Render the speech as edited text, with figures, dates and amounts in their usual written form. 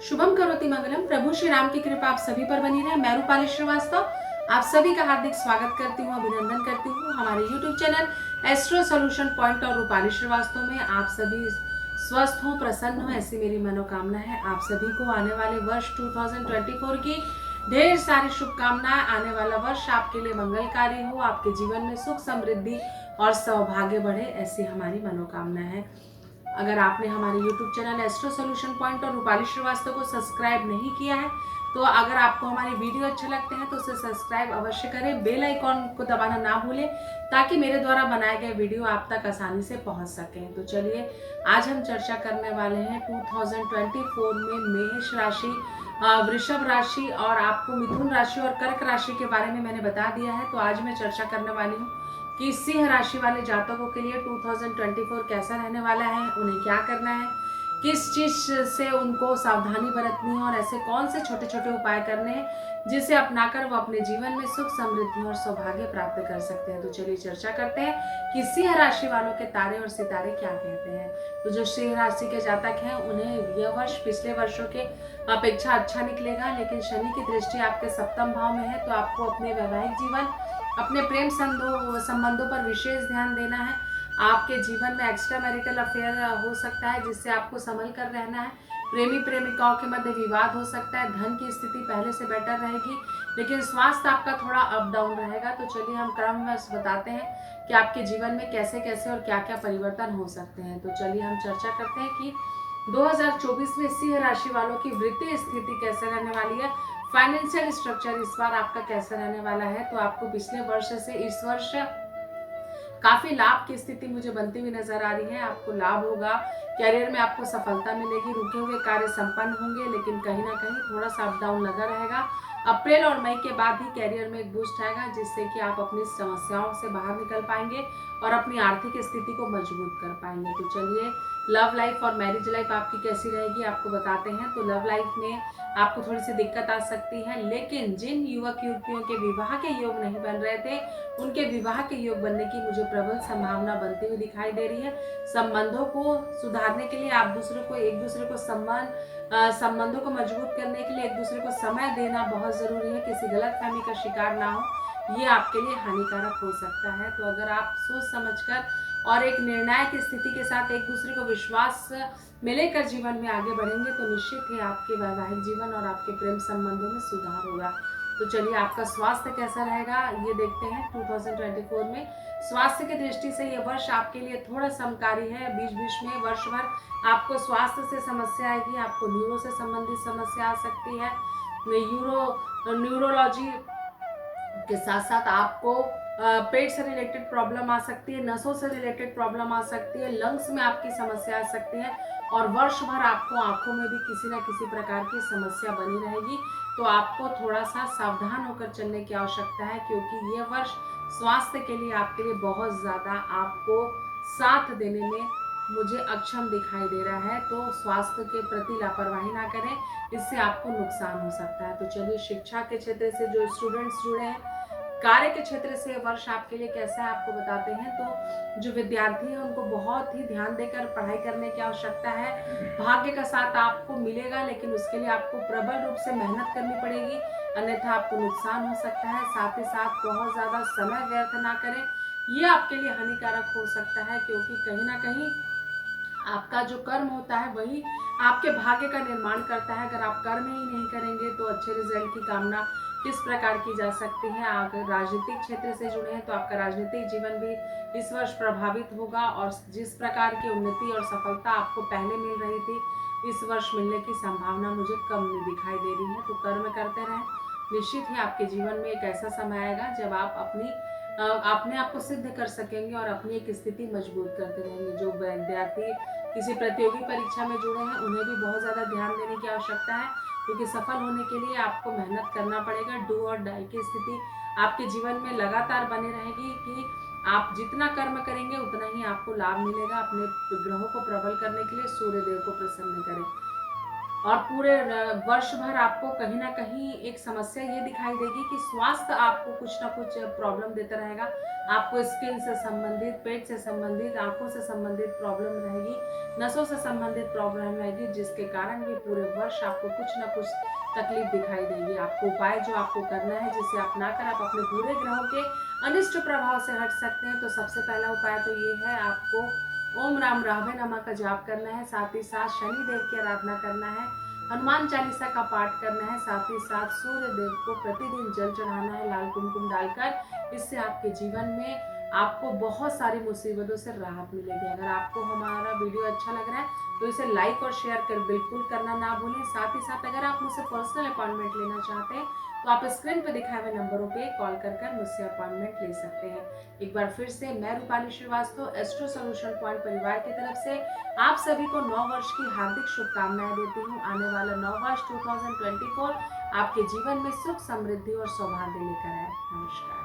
शुभम करोति मंगलम। प्रभु श्री राम की कृपा आप सभी पर बनी रहे। मैं रूपाली श्रीवास्तव आप सभी का हार्दिक स्वागत करती हूँ, अभिनंदन करती हूँ हमारे YouTube channel astro solution point और रूपाली श्रीवास्तव में। आप सभी स्वस्थ हो, प्रसन्न हो, ऐसी मेरी मनोकामना है। आप सभी को आने वाले वर्ष 2024 की ढेर सारी शुभकामनाएं। आने वाला वर्ष आपके लिए मंगलकारी हो, आपके जीवन में सुख समृद्धि और सौभाग्य बढ़े, ऐसी हमारी मनोकामना है। अगर आपने हमारे YouTube channel astro solution point और रूपाली श्रीवास्तव को सब्सक्राइब नहीं किया है तो अगर आपको हमारे वीडियो अच्छे लगते हैं तो उसे सब्सक्राइब अवश्य करें। बेल आइकॉन को दबाना ना भूलें ताकि मेरे द्वारा बनाए गए वीडियो आप तक आसानी से पहुंच सकें। तो चलिए आज हम चर्चा करने वाले हैं 2024 में मेष राशि, वृषभ राशि और आपको मिथुन राशि और कर्क राशि के बारे में मैंने बता दिया है। तो आज मैं चर्चा करने वाली हूँ कि सिंह राशि वाले जातकों के लिए 2024 कैसा रहने वाला है, उन्हें क्या करना है, किस चीज से उनको सावधानी बरतनी है और ऐसे कौन से छोटे छोटे उपाय करने हैं जिसे अपनाकर वो अपने जीवन में सुख समृद्धि और सौभाग्य प्राप्त कर सकते हैं। तो चलिए चर्चा करते हैं कि सिंह राशि वालों के तारे और सितारे क्या कहते हैं। तो जो सिंह राशि के जातक हैं उन्हें यह वर्ष पिछले वर्षों के अपेक्षा अच्छा निकलेगा, लेकिन शनि की दृष्टि आपके सप्तम भाव में है तो आपको अपने वैवाहिक जीवन, अपने प्रेम संबंधों पर विशेष ध्यान देना है। आपके जीवन में एक्स्ट्रा मैरिटल अफेयर हो सकता है जिससे आपको संभल कर रहना है। प्रेमी प्रेमिकाओं के मध्य विवाद हो सकता है। धन की स्थिति पहले से बेटर रहेगी, लेकिन स्वास्थ्य आपका थोड़ा अप डाउन रहेगा। तो चलिए हम क्रमवश बताते हैं कि आपके जीवन में कैसे कैसे और क्या क्या परिवर्तन हो सकते हैं। तो चलिए हम चर्चा करते हैं कि 2024 में सिंह राशि वालों की वित्तीय स्थिति कैसे रहने वाली है, फाइनेंशियल स्ट्रक्चर इस बार आपका कैसा रहने वाला है। तो आपको पिछले वर्ष से इस वर्ष काफी लाभ की स्थिति मुझे बनती हुई नजर आ रही है। आपको लाभ होगा, करियर में आपको सफलता मिलेगी, रुके हुए कार्य संपन्न होंगे, लेकिन कहीं ना कहीं थोड़ा सा अप डाउन लगा रहेगा। अप्रैल और मई के बाद ही करियर में एक बूस्ट आएगा जिससे कि आप अपनी समस्याओं से बाहर निकल पाएंगे और अपनी आर्थिक स्थिति को मजबूत कर पाएंगे। तो चलिए लव लाइफ और मैरिज लाइफ आपकी कैसी रहेगी आपको बताते हैं। तो लव लाइफ में आपको थोड़ी सी दिक्कत आ सकती है, लेकिन जिन युवक युवतियों के विवाह के योग नहीं बन रहे थे उनके विवाह के योग बनने की मुझे प्रबल संभावना बनती हुई दिखाई दे रही है। संबंधों को सुधारने के लिए आप एक दूसरे को संबंधों को मजबूत करने के लिए एक दूसरे को समय देना बहुत जरूरी है। किसी गलत फहमी का शिकार ना हो, ये आपके लिए हानिकारक हो सकता है। तो अगर आप सोच समझकर और एक निर्णायक स्थिति के साथ एक दूसरे को विश्वास में लेकर जीवन में आगे बढ़ेंगे तो निश्चित ही आपके वैवाहिक जीवन और आपके प्रेम संबंधों में सुधार होगा। तो चलिए आपका स्वास्थ्य कैसा रहेगा ये देखते हैं। 2024 में स्वास्थ्य की दृष्टि से यह वर्ष आपके लिए थोड़ा समकारी है। बीच बीच में वर्ष भर आपको स्वास्थ्य से समस्या आएगी, आपको न्यूरो से संबंधित समस्या आ सकती है। न्यूरोलॉजी के साथ साथ आपको पेट से रिलेटेड प्रॉब्लम आ सकती है, नसों से रिलेटेड प्रॉब्लम आ सकती है, लंग्स में आपकी समस्या आ सकती है और वर्ष भर आपको आंखों में भी किसी न किसी प्रकार की समस्या बनी रहेगी। तो आपको थोड़ा सा सावधान होकर चलने की आवश्यकता है क्योंकि ये वर्ष स्वास्थ्य के लिए आपके लिए बहुत ज़्यादा आपको साथ देने में मुझे अक्षम दिखाई दे रहा है। तो स्वास्थ्य के प्रति लापरवाही ना करें, इससे आपको नुकसान हो सकता है। तो चलिए शिक्षा के क्षेत्र से जो स्टूडेंट्स जुड़े हैं, कार्य के क्षेत्र से वर्ष आपके लिए कैसा है आपको बताते हैं। तो जो विद्यार्थी हैं उनको बहुत ही ध्यान देकर पढ़ाई करने की आवश्यकता है। भाग्य का साथ आपको मिलेगा, लेकिन उसके लिए आपको प्रबल रूप से मेहनत करनी पड़ेगी, अन्यथा आपको नुकसान हो सकता है। साथ ही साथ बहुत ज्यादा समय व्यर्थ ना करें, ये आपके लिए हानिकारक हो सकता है क्योंकि कहीं ना कहीं आपका जो कर्म होता है वही आपके भाग्य का निर्माण करता है। अगर आप कर्म ही नहीं करेंगे तो अच्छे रिजल्ट की कामना किस प्रकार की जा सकती है। अगर राजनीतिक क्षेत्र से जुड़े हैं तो आपका राजनीतिक जीवन भी इस वर्ष प्रभावित होगा और जिस प्रकार की उन्नति और सफलता आपको पहले मिल रही थी इस वर्ष मिलने की संभावना मुझे कम नहीं दिखाई दे रही है। तो कर्म करते रहें, निश्चित ही आपके जीवन में एक ऐसा समय आएगा जब आप अपने आप को सिद्ध कर सकेंगे और अपनी एक स्थिति मजबूत करते रहेंगे। जो विद्यार्थी किसी प्रतियोगी परीक्षा में जुड़े हैं उन्हें भी बहुत ज़्यादा ध्यान देने की आवश्यकता है क्योंकि सफल होने के लिए आपको मेहनत करना पड़ेगा। डू और डाई की स्थिति आपके जीवन में लगातार बनी रहेगी कि आप जितना कर्म करेंगे उतना ही आपको लाभ मिलेगा। अपने ग्रहों को प्रबल करने के लिए सूर्य देव को प्रसन्न करें। और पूरे वर्ष भर आपको कहीं ना कहीं एक समस्या ये दिखाई देगी कि स्वास्थ्य आपको कुछ ना कुछ प्रॉब्लम देता रहेगा। आपको स्किन से संबंधित, पेट से संबंधित, आंखों से संबंधित प्रॉब्लम रहेगी, नसों से संबंधित प्रॉब्लम रहेगी, जिसके कारण भी पूरे वर्ष आपको कुछ ना कुछ तकलीफ दिखाई देगी। आपको उपाय जो आपको करना है, जिसे अपनाकर आप अपने पूरे ग्रहों के अनिष्ट प्रभाव से हट सकते हैं, तो सबसे पहला उपाय तो ये है, आपको ओम राम राघवे नमः का जाप करना है। साथ ही साथ शनि देव की आराधना करना है, हनुमान चालीसा का पाठ करना है। साथ ही साथ सूर्य देव को प्रतिदिन जल चढ़ाना है लाल कुमकुम डालकर। इससे आपके जीवन में आपको बहुत सारी मुसीबतों से राहत मिलेगी। अगर आपको हमारा वीडियो अच्छा लग रहा है तो इसे लाइक और शेयर कर बिल्कुल करना ना भूलें। साथ ही साथ अगर आप मुझसे पर्सनल अपॉइंटमेंट लेना चाहते हैं तो आप स्क्रीन पर दिखाए हुए नंबरों पे कॉल कर मुझसे अपॉइंटमेंट ले सकते हैं। एक बार फिर से मैं Rupali Srivastava astro solution point परिवार की तरफ से आप सभी को नव वर्ष की हार्दिक शुभकामनाएं देती हूँ। आने वाला नव वर्ष 2024 आपके जीवन में सुख, समृद्धि और सौभाग्य लेकर आए। नमस्कार।